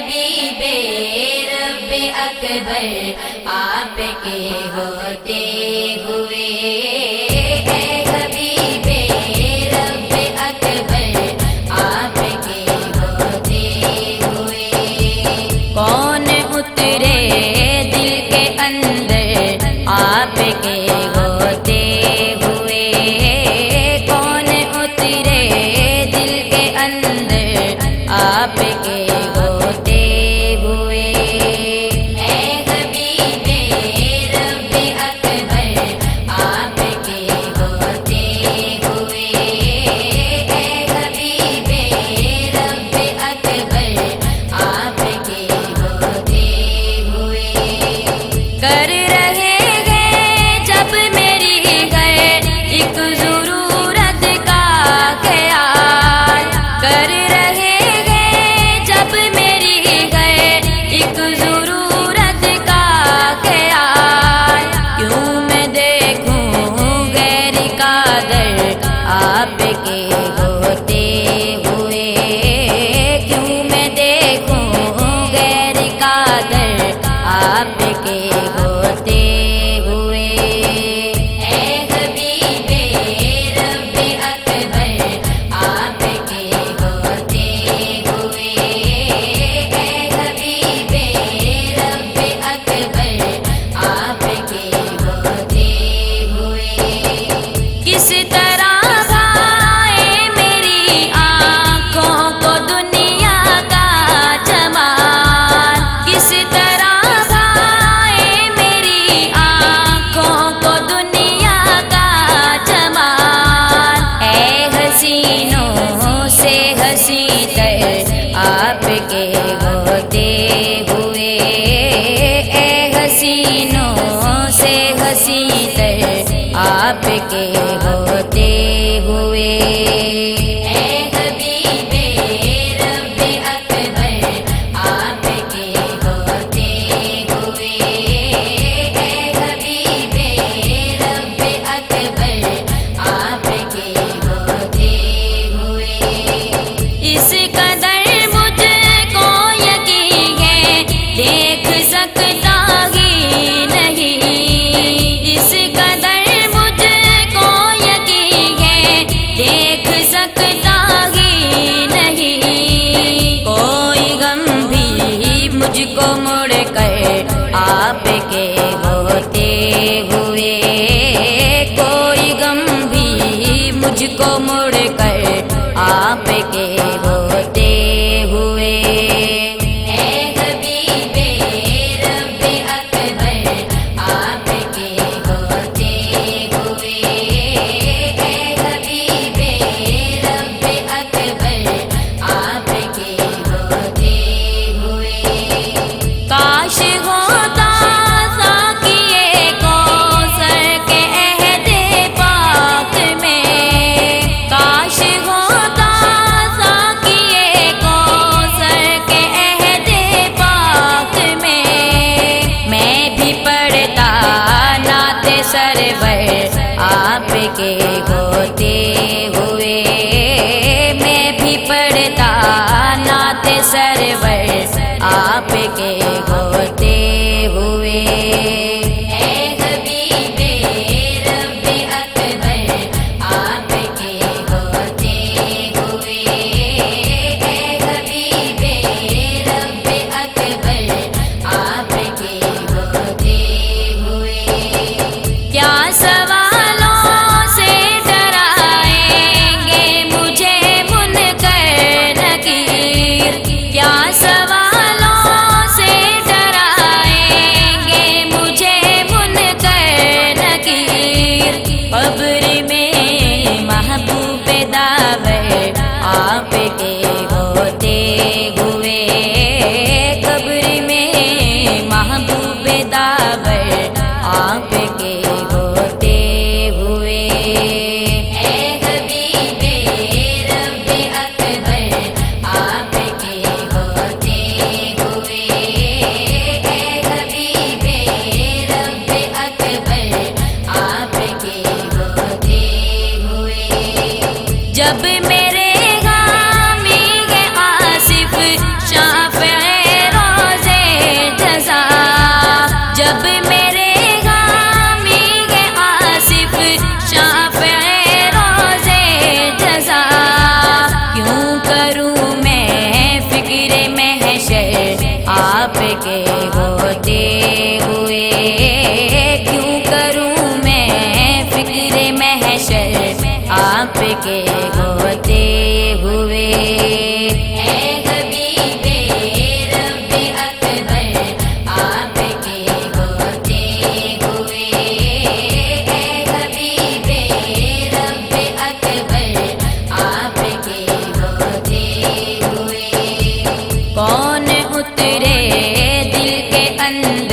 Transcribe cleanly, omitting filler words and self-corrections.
حبیب رب اکبر آپ کے ہوتے ہوئے، اے حبیب رب اکبر آپ کے ہوتے ہوئے، کون اترے دل کے اندر آپ کے ہوتے ہوئے، کون اترے دل کے اندر آپ کے ہوتے ہوئے، اے حبیب رب اکبر آپ کے ہوتے ہوئے، اے حبیب رب اکبر آپ کے ہوتے ہوئے، کر رہے ہیں جب میری ہے ایک ضرورت کا خیال، کر رہے ہیں جب میری ہے ایک ضرورت کا خیال، کیوں میں دیکھوں غیر کا در آپ کے ہوتے ہوئے، کیوں میں دیکھوں غیر کا در آپ کے ہوتے ہوئے، اے حبیب رب اکبر آپ کے ہوتے ہوئے، اے حبیب رب اکبر آپ کے ہوتے ہوئے، کس طرح بھائے میری آنکھوں کو دنیا کا جمال، کس طرح بھائے میری آنکھوں کو دنیا کا جمال، اے حسینوں سے حسین تر آپ کے ہوتے ہوئے، اے حسینوں سے حسین تر آپ کے ہوتے ہوئے، اے حبیب رب اکبر آپ کے ہوتے ہوئے، اے حبیب رب اکبر آپ کے ہوتے ہوئے، اس قدر مجھ کو یقین ہے دیکھ سکتا ہی نہیں، اس قدر مجھ کو یقین ہے دیکھ سکتا ہی نہیں، کوئی غم بھی مجھ کو مڑ کر آپ کے ہوتے ہوئے، کوئی غم بھی مجھ کو مڑ کر آپ کے ہوتے ہوئے، اے حبیب رب اکبر آپ کے ہوتے ہوئے، اے حبیب رب اکبر آپ کے ہوتے ہوئے، کاش ہوتا ساقیے کوثر کے عہد پاک میں، کاش ہوتا ساقیے کوثر کے عہد پاک میں بھی پڑھتا نعت سرور آپ کے ہوتے ہوئے، میں بھی پڑھتا نعت سرور آپ کے ہوتے ہوئے، اے حبیب رب اکبر آپ کے ہوتے ہوئے، اے حبیب رب اکبر آپ کے ہوتے ہوئے، کیا سوالوں سے ڈرائیں گے مجھے منکر نکیر، کیا سوالوں سے ڈرائیں گے مجھے منکر نکیر، قبر میں محبوب داور آپ کے ہوتے ہوئے، قبر میں محبوب داور آپ کے ہوتے ہوئے، اے حبیب رب اکبر آپ کے ہوتے ہوئے، اے حبیب رب اکبر آپ کے ہوتے ہوئے، جب میرے غامی ہے آصف شافع کے ہوتے ہوئے کیوں کروں میں فکر محشر آپ کے ہوتے ہوئے اے حبیب رب اکبر آپ کے ہوتے ہوئے اے حبیب رب اکبر آپ کے ہوتے ہوئے کون اترے دل کے اندر